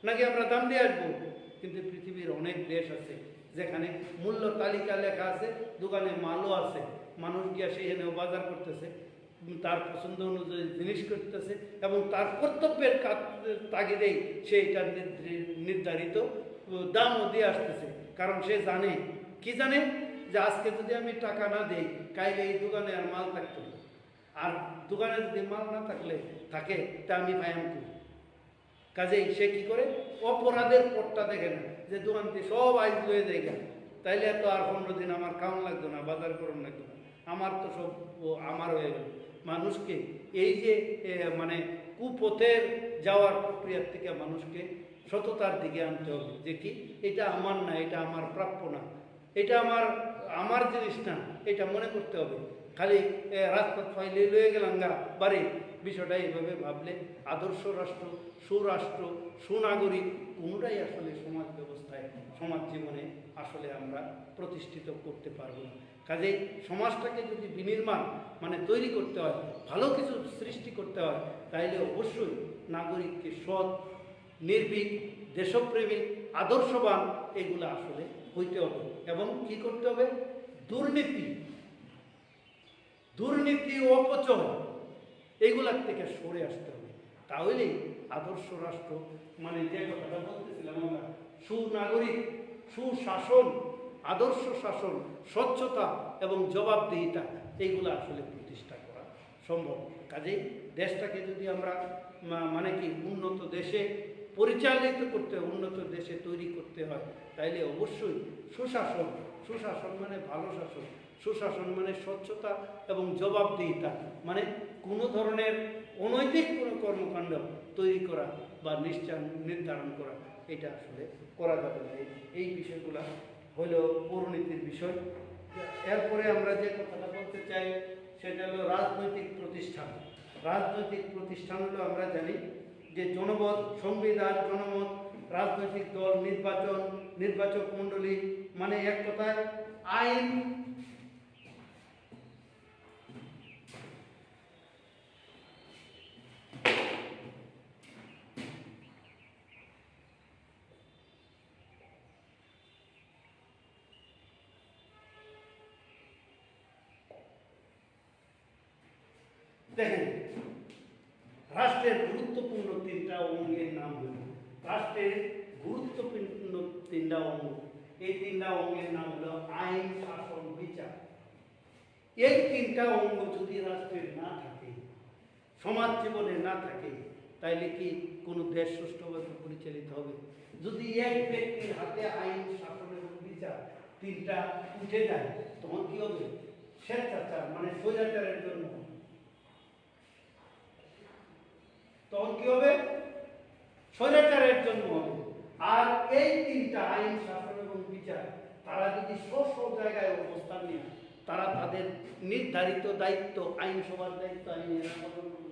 নাকি আমরা দাম দিয়ে আসবো? কিন্তু পৃথিবীর অনেক দেশ আছে যেখানে মূল্য তালিকা লেখা আছে, দোকানে মালও আছে, মানুষ গিয়া সেখানেও বাজার করতেছে, তার পছন্দ অনুযায়ী জিনিস করতেছে, এবং তার কর্তব্যের তাগিদেই সে এটা নির্ধারিত দামও দিয়ে আসতেছে। কারণ সে জানে, কি জানে, যে আজকে যদি আমি টাকা না দিই, কাইলে এই দোকানে আর মাল থাকতো না, আর দোকানে যদি মাল না থাকে তা আমি পাইম করি। কাজেই সে কি করে, অপরাধের পথটা দেখে না, যে দোকান থেকে সব আইজ লয়ে যায়, তাইলে তো আর 15 দিন আমার কাম লাগতো না, বাজার করুন লাগতো না, আমার তো সব আমার হয়ে গেল। মানুষকে এই যে মানে কুপথের যাওয়ার প্রক্রিয়ার থেকে মানুষকে সততার দিকে আনতে হবে, যে কি এটা আমার না, এটা আমার প্রাপ্য না, এটা আমার আমার জিনিস না, এটা মনে করতে হবে। খালি রাজপথ ফাইলে লয়ে গেলাম গা বাড়ি, বিষয়টা এইভাবে ভাবলে আদর্শ রাষ্ট্র, সুরাষ্ট্র, সুনাগরিক কোনোটাই আসলে সমাজ ব্যবস্থায়, সমাজ জীবনে আসলে আমরা প্রতিষ্ঠিত করতে পারবো না। কাজেই সমাজটাকে যদি বিনির্মাণ মানে তৈরি করতে হয়, ভালো কিছু সৃষ্টি করতে হয়, তাইলে অবশ্যই নাগরিককে সৎ, নির্ভীক, দেশপ্রেমিক, আদর্শবান এগুলো আসলে হইতে হবে। এবং কি করতে হবে? দুর্নীতি অপচয় এগুলার থেকে সরে আসতে হবে। তাহলেই আদর্শ রাষ্ট্র মানে যে কথাটা বলতেছিলাম আমরা, সুনাগরিক, সুশাসন, আদর্শ শাসন, স্বচ্ছতা এবং জবাবদিহিতা এইগুলো আসলে প্রতিষ্ঠা করা সম্ভব। কাজেই দেশটাকে যদি আমরা মানে কি উন্নত দেশে পরিচালিত করতে, উন্নত দেশে তৈরি করতে হয়, তাইলে অবশ্যই সুশাসন, সুশাসন মানে ভালো শাসন, সুশাসন মানে স্বচ্ছতা এবং জবাবদিহিতা, মানে কোনো ধরনের অনৈতিক কোনো কর্মকাণ্ড তৈরি করা বা নির্ধারণ করা, এটা আসলে করা যাবে না। এই বিষয়গুলো হলো পৌরনীতির বিষয়। এরপরে আমরা যে কথাটা বলতে চাই সেটা হলো রাজনৈতিক প্রতিষ্ঠান। রাজনৈতিক প্রতিষ্ঠান হলো আমরা জানি যে জনমত, সংবিধান, জনমত, রাজনৈতিক দল, নির্বাচন, নির্বাচক মণ্ডলী, মানে এক কথায় আইন, দেখেন রাষ্ট্রের গুরুত্বপূর্ণ তিনটা অঙ্গের নাম হল, রাষ্ট্রের গুরুত্বপূর্ণ তিনটা অঙ্গ, এই তিনটা অঙ্গের নাম হলো আইন, শাসন, বিচার। এই তিনটা অঙ্গ যদি রাষ্ট্রের না থাকে, সমাজ জীবনে না থাকে, তাইলে কি কোনো দেশ সুষ্ঠুভাবে পরিচালিত হবে? যদি এক ব্যক্তির হাতে আইন, শাসন এবং বিচার তিনটা উঠে যায়, তখন কি হবে? স্বেচ্ছাচার মানে স্বৈরাচারের জন্য, তখন কি হবে? স্বৈরাচারের জন্য হবে। আর এই তিনটা আইন, শাসন এবং বিচার তারা যদি স্ব জায়গায় অবস্থান নিয়ে তারা তাদের নির্ধারিত দায়িত্ব, আইনসভার দায়িত্ব আইনের পালন করল,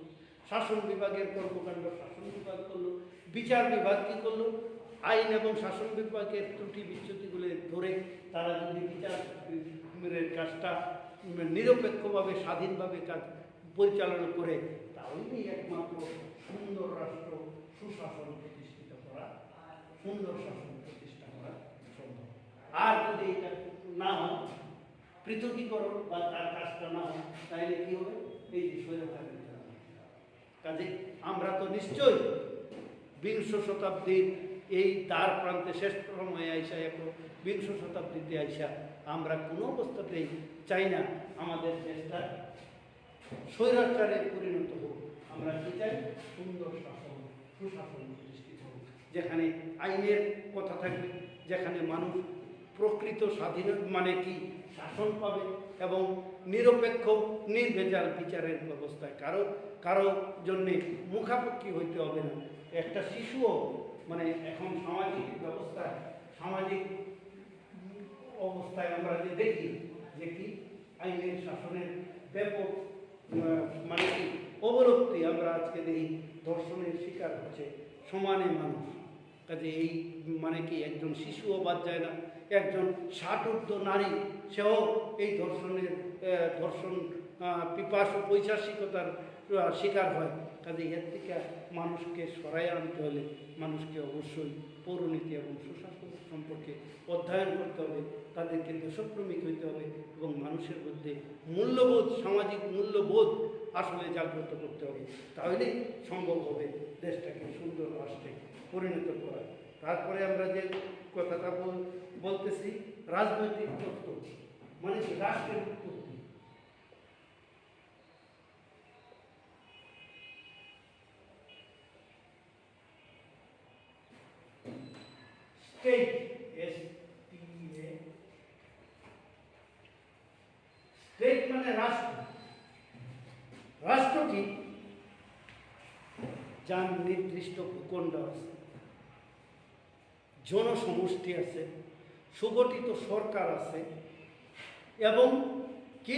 শাসন বিভাগের কর্মকাণ্ড শাসন বিভাগ করলো, বিচার বিভাগ কি করলো? আইন এবং শাসন বিভাগের ত্রুটি বিচ্যুতিগুলো ধরে তারা যদি বিচারের কাজটা নিরপেক্ষভাবে, স্বাধীনভাবে কাজ পরিচালনা করে, তাহলেই একমাত্র সুন্দর রাষ্ট্র, সুশাসন প্রতিষ্ঠিত করা, সুন্দর শাসন প্রতিষ্ঠা করা সম্ভব। আর যদি এটা না হয়, পৃথকীকরণ বা তার কাজটা না হয়, তাহলে কি হবে? এই বিষয়ে থাকবে। কাজে আমরা তো নিশ্চয়ই বিংশ শতাব্দীর এই দ্বার প্রান্তে শেষ সময়ে আইসা, এখন বিংশ শতাব্দীতে আইসা আমরা কোনো অবস্থাতেই চাই না আমাদের দেশটা স্বৈরাচারে পরিণত হোক। আমরা কি চাই? সুন্দর শাসন, সুশাসন প্রতিষ্ঠিত হোক, যেখানে আইনের কথা থাকবে, যেখানে মানুষ প্রকৃত স্বাধীন মানে কি শাসন পাবে এবং নিরপেক্ষ নির্ভেজাল বিচারের ব্যবস্থায় কারো জন্যে মুখাপেক্ষী হইতে হবে না। একটা শিশুও মানে এখন সামাজিক ব্যবস্থায়, সামাজিক অবস্থায় আমরা যে দেখি যে কি আইনের শাসনের ব্যাপক মানে কি অবলুপ্তি আমরা আজকে দেখি, ধর্ষণের শিকার হচ্ছে সমানে মানুষ। কাজে এই মানে কি একজন শিশুও বাদ যায় না, একজন 60 ঊর্ধ্ব নারী সেও এই ধর্ষণ পিপাস ও পৈশাচিকতার শিকার হয়। কাজে এর থেকে মানুষকে সরাই আনতে হলে মানুষকে অবশ্যই পৌরনীতি এবং সুশাসন সম্পর্কে অধ্যয়ন করতে হবে, তাদেরকে দেশপ্রেমিক হইতে হবে এবং মানুষের মধ্যে মূল্যবোধ, সামাজিক মূল্যবোধ আসলে জাগ্রত করতে হবে। তাহলেই সম্ভব হবে দেশটাকে সুন্দর রাষ্ট্রে পরিণত করা। তারপরে আমরা যে কথাটা বলতেছি রাজনৈতিক তত্ত্ব মানে রাষ্ট্রের উৎপত্তি। স্টেট, স্টেট মানে রাষ্ট্র। রাষ্ট্র কি? যার নির্দিষ্ট ভূখণ্ড আছে, জনসমষ্টি আছে, সুগঠিত সরকার আছে, এবং কি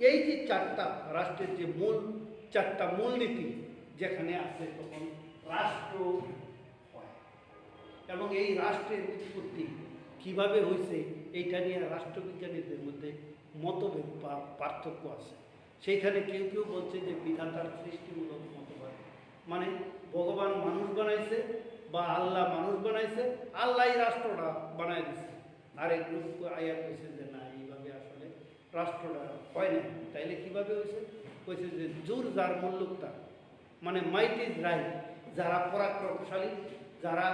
এই যে চারটা রাষ্ট্রের যে চারটা মূলনীতি যেখানে আছে, তখন রাষ্ট্র হয়। এবং এই রাষ্ট্রের উৎপত্তি কিভাবে হয়েছে এইটা নিয়ে রাষ্ট্রবিজ্ঞানীদের মধ্যে মতভেদ বা পার্থক্য আছে। সেইখানে কেউ কেউ বলছে যে বিধাতার সৃষ্টিমূলক মতবাদ, মানে ভগবান মানুষ বানাইছে বা আল্লাহ মানুষ বানাইছে, আল্লাহ রাষ্ট্রটা বানাই দিছে। আর এক গ্রুপ আয়া কইছে যে না, এইভাবে আসলে রাষ্ট্রটা হয় না। তাইলে কিভাবে হয়েছে? কইছে যে জোর যার মূল্যক তার, মানে মাইট ইজ রাইট, যারা পরাক্রমশালী, যারা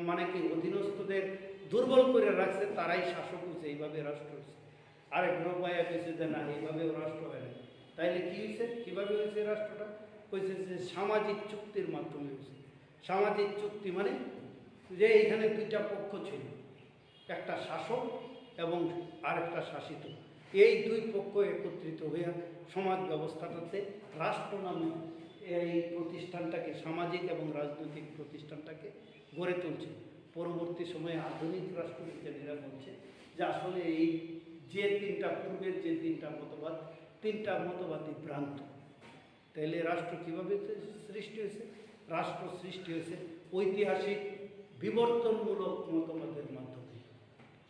মানে কি অধীনস্থদের দুর্বল করে রাখছে, তারাই শাসক হয়েছে, এইভাবে রাষ্ট্র হয়েছে। আরেক গ্রুপ আয়া কইছে যে না, এইভাবেও রাষ্ট্র হয় না। তাইলে কি হয়েছে, কিভাবে হয়েছে রাষ্ট্রটা? কইছে যে সামাজিক চুক্তির মাধ্যমে হয়েছে। সামাজিক চুক্তি মানে যে এখানে দুইটা পক্ষ ছিল, একটা শাসক এবং আরেকটা শাসিত। এই দুই পক্ষ একত্রিত হয়ে সমাজ ব্যবস্থাটাতে রাষ্ট্র নামে এই প্রতিষ্ঠানটাকে, সামাজিক এবং রাজনৈতিক প্রতিষ্ঠানটাকে গড়ে তুলছে। পরবর্তী সময়ে আধুনিক রাষ্ট্রবিজ্ঞানীরা বলছে যে আসলে এই যে পূর্বের যে তিনটা মতবাদই ভ্রান্ত। তাহলে রাষ্ট্র কীভাবে সৃষ্টি হয়েছে? রাষ্ট্র সৃষ্টি হয়েছে ঐতিহাসিক বিবর্তনমূলক মতবাদের মাধ্যমে।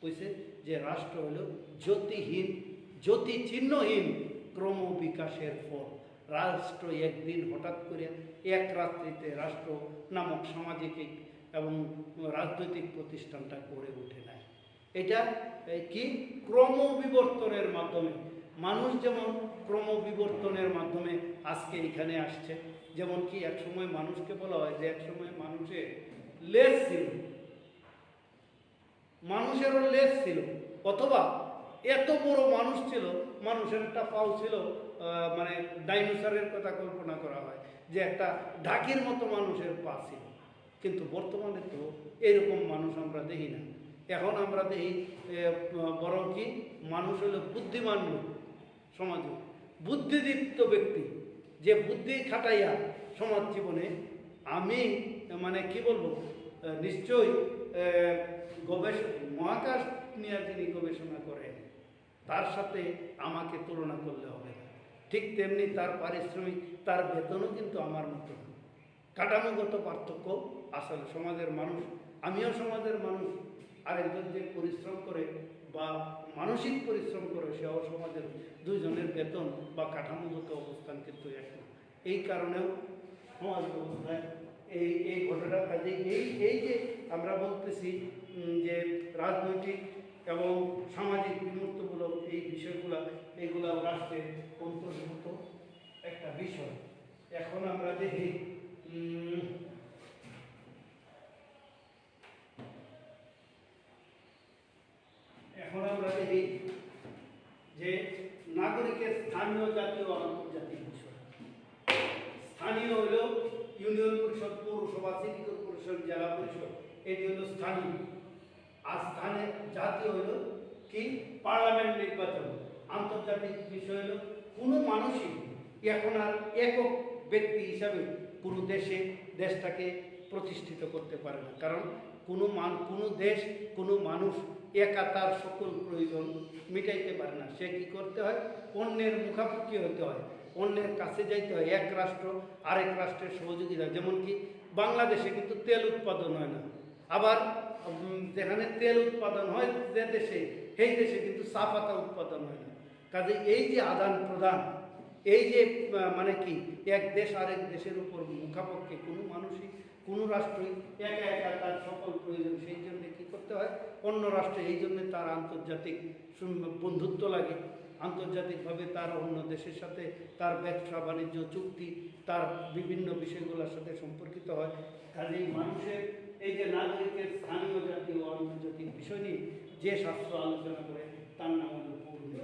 কইছে যে রাষ্ট্র হলো জ্যোতিচিহ্নহীন ক্রম বিকাশের ফল। রাষ্ট্র একদিন হঠাৎ করে এক রাত্রিতে রাষ্ট্র নামক সামাজিক এবং রাজনৈতিক প্রতিষ্ঠানটা গড়ে ওঠে নাই। এটা কি ক্রমবিবর্তনের মাধ্যমে। মানুষ যেমন ক্রমবিবর্তনের মাধ্যমে আজকে এখানে আসছে। যেমন কি একসময় মানুষকে বলা হয় যে একসময় মানুষের লেজ ছিল, মানুষেরও লেজ ছিল, অথবা এত বড় মানুষ ছিল, মানুষের একটা পাও ছিল, মানে ডাইনোসরের কথা কল্পনা করা হয় যে একটা ঢাকির মতো মানুষের পা ছিল। কিন্তু বর্তমানে তো এরকম মানুষ আমরা দেখি না। এখন আমরা দেখি বরং কি মানুষ হলো বুদ্ধিমান লোক, সমাজে বুদ্ধিদীপ্ত ব্যক্তি, যে বুদ্ধি খাটাইয়া সমাজ জীবনে আমি মানে কি বলবো, নিশ্চয়ই মহাকাশ নিয়ে যিনি গবেষণা করেন তার সাথে আমাকে তুলনা করলে হবে না। ঠিক তেমনি তার পারিশ্রমিক, তার বেতনও কিন্তু আমার মতো না। কাঠামোগত পার্থক্য আসলে সমাজের মানুষ, আমিও সমাজের মানুষ, আরেকজন যে পরিশ্রম করে বা মানসিক পরিশ্রম করে সেও সমাজের, দুইজনের বেতন বা কাঠামোগত অবস্থান কিন্তু এক না। এই কারণেও সমাজ ব্যবস্থায় এই ঘটনার কাজে এই যে আমরা বলতেছি যে রাজনৈতিক এবং সামাজিক বিমূর্তমূলক এই বিষয়গুলো, এইগুলো রাষ্ট্রের অন্তর্ভুক্ত একটা বিষয়। এখন আমরা দেখি যে নাগরিকের স্থানীয়, জাতীয়, আন্তর্জাতিক বিষয়। স্থানীয় হলো ইউনিয়ন পরিষদ, পৌরসভা, সিটি কর্পোরেশন, জেলা পরিষদ, এটি হলো স্থানীয়। আর জাতীয় হলো কি পার্লামেন্ট নির্বাচন। আন্তর্জাতিক বিষয় হলো কোনো মানুষই এখন আর একক ব্যক্তি হিসাবে কোনো দেশটাকে প্রতিষ্ঠিত করতে পারে না। কারণ কোনো দেশ, কোনো মানুষ একা তার সকল প্রয়োজন মিটাইতে পারে না। সে কি করতে হয়? অন্যের মুখাপেক্ষি হতে হয়, অন্যের কাছে যাইতে হয়। এক রাষ্ট্র আরেক রাষ্ট্রের সহযোগিতা। যেমন কি বাংলাদেশে কিন্তু তেল উৎপাদন হয় না, আবার যেখানে তেল উৎপাদন হয় যে দেশে, সেই দেশে কিন্তু চা পাতা উৎপাদন হয় না। কাজে এই যে আদান প্রদান, এই যে মানে কি এক দেশ আরেক দেশের উপর মুখাপক্ষে কোনো মানুষই, কোনো রাষ্ট্রই একা একা তার সকল প্রয়োজন, সেই জন্য কী করতে হয়? অন্য রাষ্ট্রে এই জন্যে তার আন্তর্জাতিক বন্ধুত্ব লাগে, আন্তর্জাতিকভাবে তার অন্য দেশের সাথে তার ব্যবসা বাণিজ্য চুক্তি, তার বিভিন্ন বিষয়গুলোর সাথে সম্পর্কিত হয়। কাজেই মানুষের এই যে নাগরিকের স্থানীয়, জাতীয় ও আন্তর্জাতিক বিষয় নিয়ে যে শাস্ত্র আলোচনা করে তার নাম হল পৌরনীতি।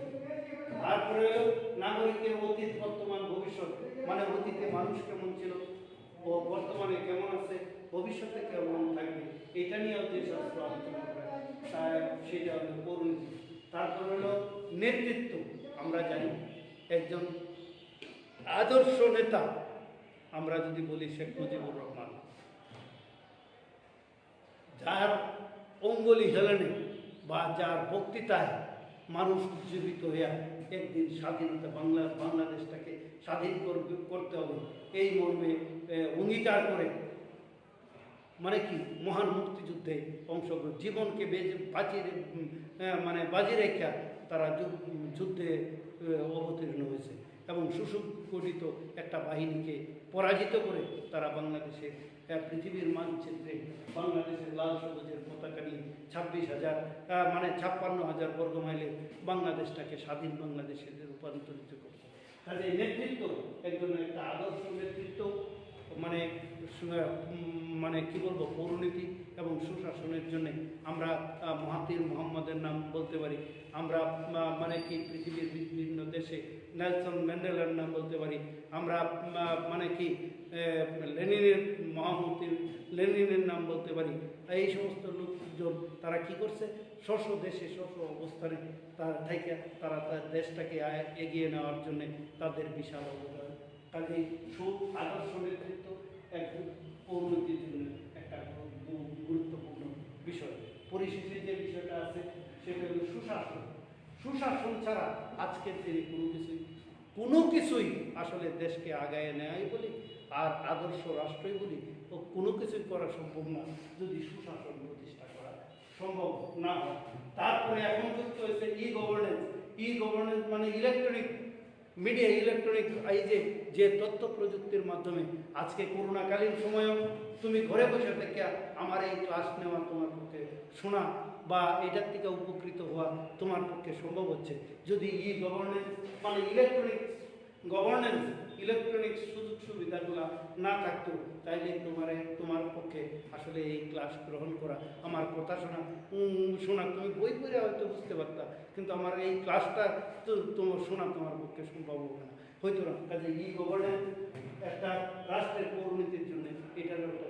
তারপরে হলো নাগরিকের অতীত, বর্তমান, ভবিষ্যৎ, মানে অতীতে মানুষ কেমন ছিল ও বর্তমানে কেমন আছে, ভবিষ্যতে কেমন থাকবে, এটা নিয়েও যে শাস্ত্র আলোচনা করে সেটা হলো পৌরনীতি। তারপর হলো নেতৃত্ব। আমরা জানি একজন আদর্শ নেতা, আমরা যদি বলি শেখ মুজিবুর রহমান, যার অঙ্গলি হেলনে বা যার বক্তৃতায় মানুষ উজ্জীবিত হইয়া একদিন স্বাধীনতা বাংলাদেশটাকে স্বাধীন করতে হবে এই মর্মে অঙ্গীকার করে, মানে কি মহান মুক্তিযুদ্ধে অংশগ্রহণ, জীবনকে বাজি রেখা তারা যুদ্ধে অবতীর্ণ হয়েছে এবং সুসংগঠিত একটা বাহিনীকে পরাজিত করে তারা বাংলাদেশের পৃথিবীর মানচিত্রে বাংলাদেশের লাল সবুজের পতাকা নিয়ে 56,000 বর্গ মাইলে বাংলাদেশটাকে স্বাধীন বাংলাদেশে রূপান্তরিত করছে। কাজে নেতৃত্ব একজনের একটা আদর্শ নেতৃত্ব, মানে কি বলবো, পৌরনীতি এবং সুশাসনের জন্য আমরা মহাতির মোহাম্মদের নাম বলতে পারি, আমরা মানে কি পৃথিবীর বিভিন্ন দেশে নেলসন ম্যান্ডেলার নাম বলতে পারি, আমরা মানে কি লেনিনের নাম বলতে পারি। এই সমস্ত লোকজন তারা কি করছে, স্ব দেশে স্ব অবস্থানে তারা তার দেশটাকে এগিয়ে নেওয়ার জন্য তাদের বিশাল অবদান। কাজেই আদর্শ নেতৃত্ব এক পৌরনীতির জন্য একটা গুরুত্বপূর্ণ বিষয়। পরিশেষে যে বিষয়টা আছে সেটা হলো সুশাসন। সুশাসন ছাড়া আজকের দিনে কোনো কিছুই আসলে দেশকে আগায় নেয় বলি আর আদর্শ রাষ্ট্রই বলি ও কোনো কিছুই করা সম্ভব না যদি সুশাসন প্রতিষ্ঠা করা সম্ভব না হয়। তারপরে এখন যুক্ত হয়েছে ই গভর্নেন্স মানে ইলেকট্রনিক মিডিয়া, ইলেকট্রনিক এই যে তথ্য প্রযুক্তির মাধ্যমে আজকে করোনাকালীন সময়েও তুমি ঘরে বসে থেকে আমার এই ক্লাস নেওয়া তোমার পক্ষে শোনা বা এটার থেকে উপকৃত হওয়া তোমার পক্ষে সম্ভব হচ্ছে যদি গভর্নেন্স মানে ইলেকট্রনিক সুযোগ সুবিধাগুলো না থাকতো, তাইলে তোমার পক্ষে আসলে এই ক্লাস গ্রহণ করা, আমার কথা শোনা তুমি বই পড়ে হয়তো বুঝতে পারতা, কিন্তু আমার এই ক্লাসটা তোমার শোনা তোমার পক্ষে সম্ভব হবে না, হয়তো না। কাজে গভর্নেন্স একটা রাষ্ট্রের পৌরনীতির জন্য এটারও একটা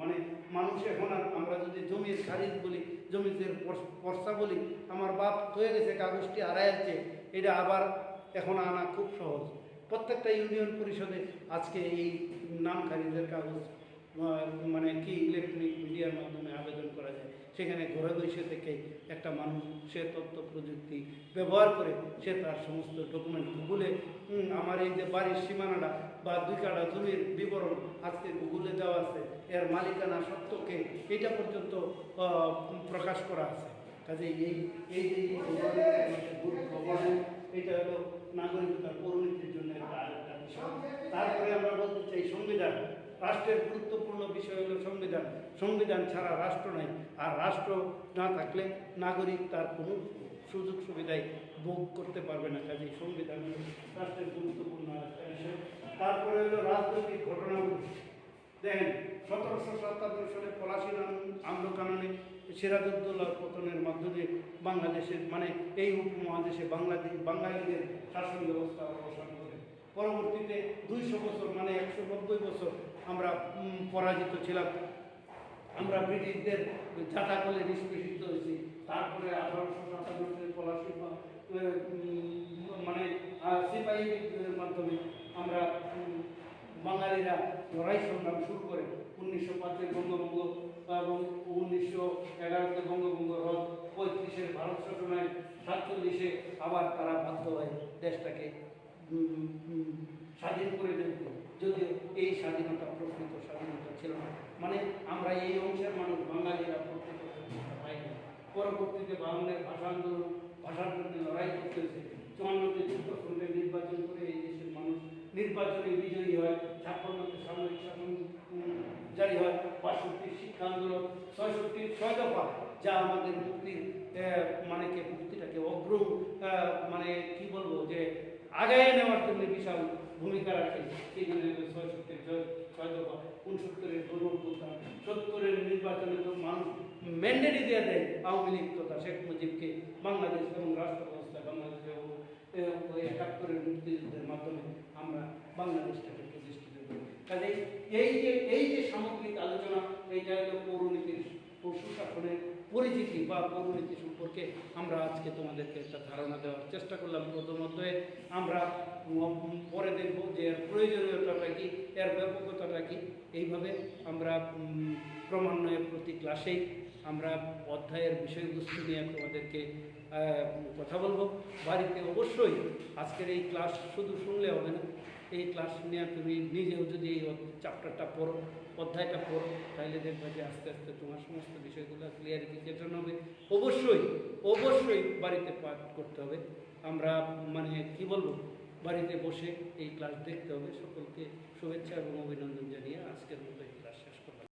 মানে মানুষ এখন আমরা যদি জমির খারিজ বলি, জমির পর্সা বলি, আমার বাপ হয়ে গেছে কাগজটি হারায় আছে, এটা আবার এখন আনা খুব সহজ। প্রত্যেকটা ইউনিয়ন পরিষদে আজকে এই নাম খারিজের কাগজ মানে কি ইলেকট্রনিক মিডিয়ার মাধ্যমে আবেদন করা যায়। সেখানে ঘরে বসে থেকে একটা মানুষ সে তথ্য প্রযুক্তি ব্যবহার করে সে তার সমস্ত ডকুমেন্ট গুগলে, আমার এই যে বাড়ির সীমানাটা বা 2 কাঠা জমির বিবরণ আজকে গুগলে দেওয়া আছে, এর মালিকানা সত্যকে এটা পর্যন্ত প্রকাশ করা আছে। কাজে এই যে এটা হলো নাগরিকতার পৌরনীতির জন্য আরেকটা বিষয়। তারপরে আমরা বলতে চাই সংবিধান। রাষ্ট্রের গুরুত্বপূর্ণ বিষয় হলো সংবিধান ছাড়া রাষ্ট্র নাই, আর রাষ্ট্র না থাকলে নাগরিক তার কোনো সুযোগ সুবিধাই ভোগ করতে পারবে না। কাজেই সংবিধান হলো রাষ্ট্রের গুরুত্বপূর্ণ একটা বিষয়। তারপরে হলো রাজনৈতিক ঘটনাগুলো। দেখেন 1757 সালে পলাশী আন্দোলনে সিরাজউদ্দৌলার পতনের মাধ্যমে বাংলাদেশের মানে এই উপমহাদেশে বাঙালিদের শাসন ব্যবস্থা অবসান করে। পরবর্তীতে 200 বছর মানে 190 বছর আমরা পরাজিত ছিলাম, আমরা ব্রিটিশদের জাতাকলে নিষ্পেষিত হয়েছি। তারপরে 1857 সালে পলাশী মানে সিপাহী বিদ্রোহের মাধ্যমে আমরা বাঙালিরা লড়াই সংগ্রাম শুরু করে 1905 বঙ্গভঙ্গ এবং 1911 বঙ্গভঙ্গ রদ, 35 ভারত শাসন আইন, 47 আবার তারা বাধ্য হয় দেশটাকে স্বাধীন করে দিতে, যদিও এই স্বাধীনতা প্রকৃত স্বাধীনতা ছিল না। মানে আমরা এই অংশের মানুষ বাঙালিরা প্রকৃত স্বাধীনতা পাইনি। পরবর্তীতে বাংলার ভাষার জন্য লড়াই করতে হয়েছে। 54তে যুদ্ধখণ্ডে নির্বাচন করে এই দেশের মানুষ নির্বাচনে বিজয়ী হয়। 56তে সামরিক শাসন জারি হয়। 62 শিক্ষা আন্দোলন, 66 6 দফা, যা আমাদের মুক্তিটাকে মানে কি বলবো যে আগায় নেওয়ার জন্য বিশাল ভূমিকা রাখে। সেইখানে 66 6 দফা, 69 গণঅভ্যুত্থান, 70 নির্বাচনে তো মানুষ ম্যান্ডেটই দিয়ে দেয় আওয়ামী লীগ তথা শেখ মুজিবকে বাংলাদেশ এবং রাষ্ট্র ব্যবস্থা বাংলাদেশে 71 মুক্তিযুদ্ধের মাধ্যমে আমরা বাংলাদেশটাকে প্রতিষ্ঠিত করি। কাজে এই যে সামগ্রিক আলোচনা, এইটা হলো পৌরনীতির সুশাসনের পরিচিতি বা পৌরনীতি সম্পর্কে আমরা আজকে তোমাদেরকে একটা ধারণা দেওয়ার চেষ্টা করলাম। প্রথমত আমরা পরে দেখব যে এর প্রয়োজনীয়তাটা কি, এর ব্যাপকতাটা কি। এইভাবে আমরা ক্রমান্বয়ে প্রতি ক্লাসেই আমরা অধ্যায়ের বিষয়বস্তু নিয়ে তোমাদেরকে কথা বলবো। বাড়িতে অবশ্যই আজকের এই ক্লাস শুধু শুনলে হবে না, এই ক্লাস নিয়ে তুমি নিজেও যদি এই চ্যাপ্টারটা পড়ো, অধ্যায়টা পড়ো, তাহলে দেখবে যে আস্তে আস্তে তোমার সমস্ত বিষয়গুলো ক্লিয়ারিফিকেশন হবে। অবশ্যই অবশ্যই বাড়িতে পাঠ করতে হবে। আমরা মানে কি বলবো, বাড়িতে বসে এই ক্লাস দেখতে হবে। সকলকে শুভেচ্ছা এবং অভিনন্দন জানিয়ে আজকে